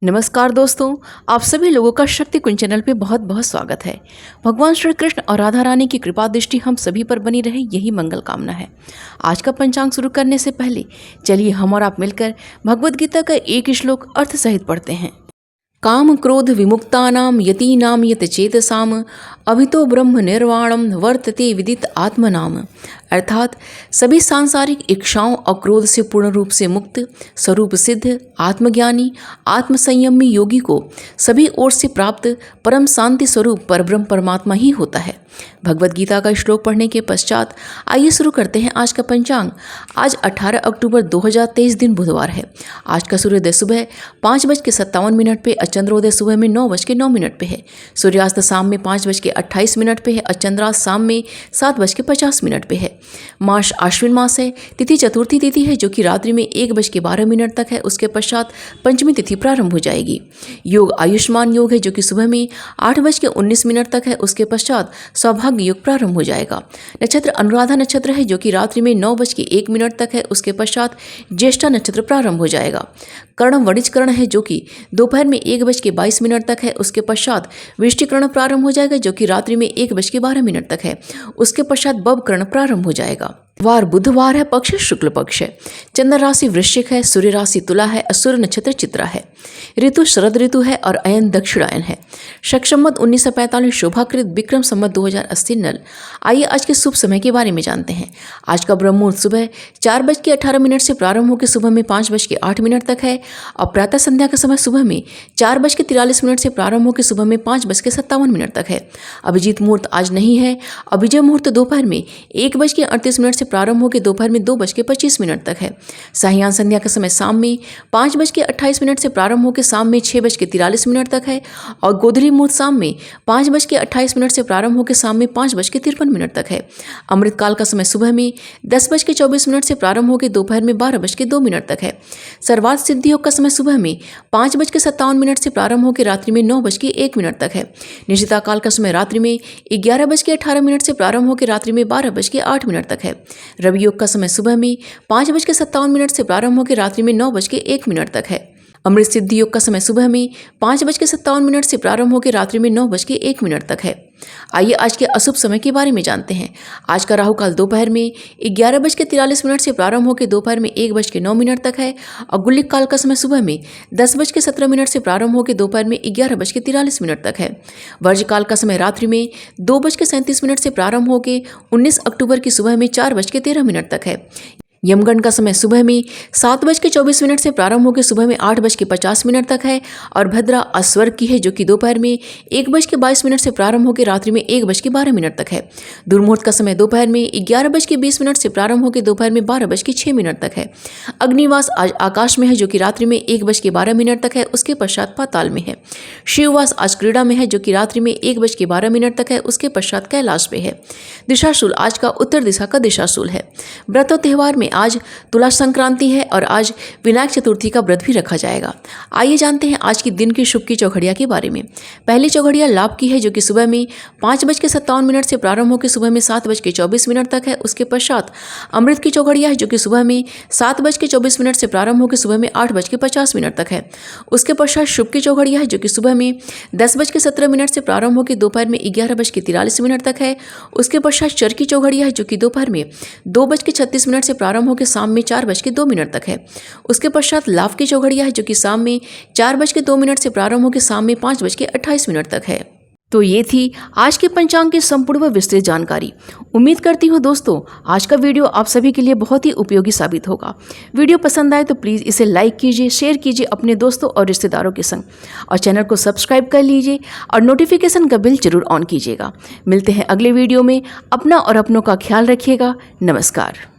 नमस्कार दोस्तों, आप सभी लोगों का शक्ति कुंज चैनल पे बहुत बहुत स्वागत है। भगवान श्री कृष्ण और राधा रानी की कृपा दृष्टि हम सभी पर बनी रहे, यही मंगल कामना है। आज का पंचांग शुरू करने से पहले चलिए हम और आप मिलकर भगवद गीता का एक श्लोक अर्थ सहित पढ़ते हैं। काम क्रोध विमुक्तानां यतीनां यत चेतसाम अभितो ब्रह्म निर्वाणम वर्तते विदित आत्मनाम। अर्थात सभी सांसारिक इच्छाओं और क्रोध से पूर्ण रूप से मुक्त, स्वरूप सिद्ध, आत्मज्ञानी, आत्मसंयमी योगी को सभी ओर से प्राप्त परम शांति स्वरूप परब्रह्म परमात्मा ही होता है। भगवद गीता का श्लोक पढ़ने के पश्चात आइए शुरू करते हैं आज का पंचांग। आज 18 अक्टूबर 2023 दिन बुधवार है। आज का सूर्योदय सुबह 5:57 पे, चंद्रोदय सुबह में 9:09 पे है। सूर्यास्त शाम में 5:28 पे है और चंद्रास्त शाम में 7:50 पे है। मास आश्विन मास है। तिथि चतुर्थी तिथि है जो कि रात्रि में 1:12 तक है। उसके पश्चात पंचमी तिथि प्रारंभ हो जाएगी। योग आयुष्मान योग है जो कि सुबह में 8:19 तक है। उसके पश्चात सौभाग्य योग प्रारंभ हो जाएगा। नक्षत्र अनुराधा नक्षत्र है जो कि रात्रि में 9:01 तक है। उसके पश्चात ज्येष्ठा नक्षत्र प्रारंभ हो जाएगा। कर्ण वणिज कर्ण है जो कि दोपहर में 1:22 तक है। उसके पश्चात वृष्टिकर्ण प्रारंभ हो जाएगा जो कि रात्रि में 1:12 तक है। उसके पश्चात बवकर्ण प्रारंभ हो जाएगा। वार बुधवार है। पक्ष शुक्ल पक्ष है। चंद्र राशि वृश्चिक है। सूर्य राशि तुला है। सूर्य नक्षत्र चित्रा है। ऋतु शरद ऋतु है और अयन दक्षिणायन है। शक संवत 1945 शोभाकृत विक्रम संवत 2080 नल। आइए आज के शुभ समय के बारे में जानते हैं। आज का ब्रह्म मुहूर्त सुबह 4:18 से प्रारंभ होकर सुबह में 5:08 तक है और प्रातः संध्या का समय सुबह में 4:43 से प्रारंभ होकर सुबह में 5:57 तक है। अभिजीत मुहूर्त आज नहीं है। अभिजय मुहूर्त दोपहर में 1:38 से प्रारंभ होकर दोपहर में 2:25 तक है। सायं संध्या का समय शाम में 5:28 से प्रारंभ होकर शाम में 6:43 तक है और गोधूली मुहूर्त शाम में 5:28 से प्रारंभ होकर शाम में 5:53 तक है। अमृत काल का समय सुबह में 10:24 से प्रारंभ होकर दोपहर में 12:02 तक है। सर्वार्थ सिद्धि योग का समय सुबह में 5:57 से प्रारंभ होकर रात्रि में 9:01 तक है। निशिता काल का समय रात्रि में 11:18 से प्रारंभ होकर रात्रि में 12:08 तक है। रवि योग का समय सुबह में 5:57 से प्रारंभ होकर रात्रि में 9:01 तक है। अमृत सिद्धि योग का समय सुबह में 5:57 से प्रारंभ होकर रात्रि में 9:01 तक है। आइए आज के अशुभ समय के बारे में जानते हैं। आज का राहु काल दोपहर में 11:43 से प्रारंभ होकर दोपहर में 1:09 तक है और गुलिक काल का समय सुबह में 10:17 से प्रारंभ होकर दोपहर में 11:43 तक है। वर्ज काल का समय रात्रि में 2:37 से प्रारंभ होकर 19 अक्टूबर की सुबह में 4:13 तक है। यमगंड का समय सुबह में 7:24 से प्रारंभ होकर सुबह में 8:50 तक है और भद्रा अस्वर्ग की है जो कि दोपहर में 1:22 से प्रारंभ होकर रात्रि में 1:12 तक है। दुर्मुहूर्त का समय दोपहर में 11:20 से प्रारंभ होकर दोपहर में 12:06 तक है। अग्निवास आज आकाश में है जो कि रात्रि में 1:12 तक है। उसके पश्चात पाताल में है। शिववास आज क्रीड़ा में है जो कि रात्रि में 1:12 तक है। उसके पश्चात कैलाश में है। दिशाशूल आज का उत्तर दिशा का दिशाशूल है। व्रत और त्योहार में आज तुला संक्रांति है और आज विनायक चतुर्थी का व्रत भी रखा जाएगा। आइए जानते हैं आज की दिन की शुभ की चौघड़िया के बारे में। पहली चौघड़िया लाभ की है जो कि सुबह में 5:57 से प्रारंभ होकर सुबह में 7:24 तक है। उसके पश्चात अमृत की चौघड़िया है जो कि सुबह में 7:24 से प्रारंभ होकर सुबह में 8:50 तक है। उसके पश्चात शुभ की चौघड़िया है जो कि सुबह में 10:17 से प्रारंभ होकर दोपहर में 11:43 तक है। उसके पश्चात चर की चौघड़िया है जो कि दोपहर में 2:36 से प्रारंभ होकर शाम में 4:02 तक है। उसके पश्चात लाभ की चौघड़िया है जो कि शाम में 4:02 से प्रारंभ होकर शाम में 5:28 तक है। तो ये थी आज के पंचांग की संपूर्ण व विस्तृत जानकारी। उम्मीद करती हूँ दोस्तों आज का वीडियो आप सभी के लिए बहुत ही उपयोगी साबित होगा। वीडियो पसंद आए तो प्लीज़ इसे लाइक कीजिए, शेयर कीजिए अपने दोस्तों और रिश्तेदारों के संग और चैनल को सब्सक्राइब कर लीजिए और नोटिफिकेशन का बिल जरूर ऑन कीजिएगा। मिलते हैं अगले वीडियो में। अपना और अपनों का ख्याल रखिएगा। नमस्कार।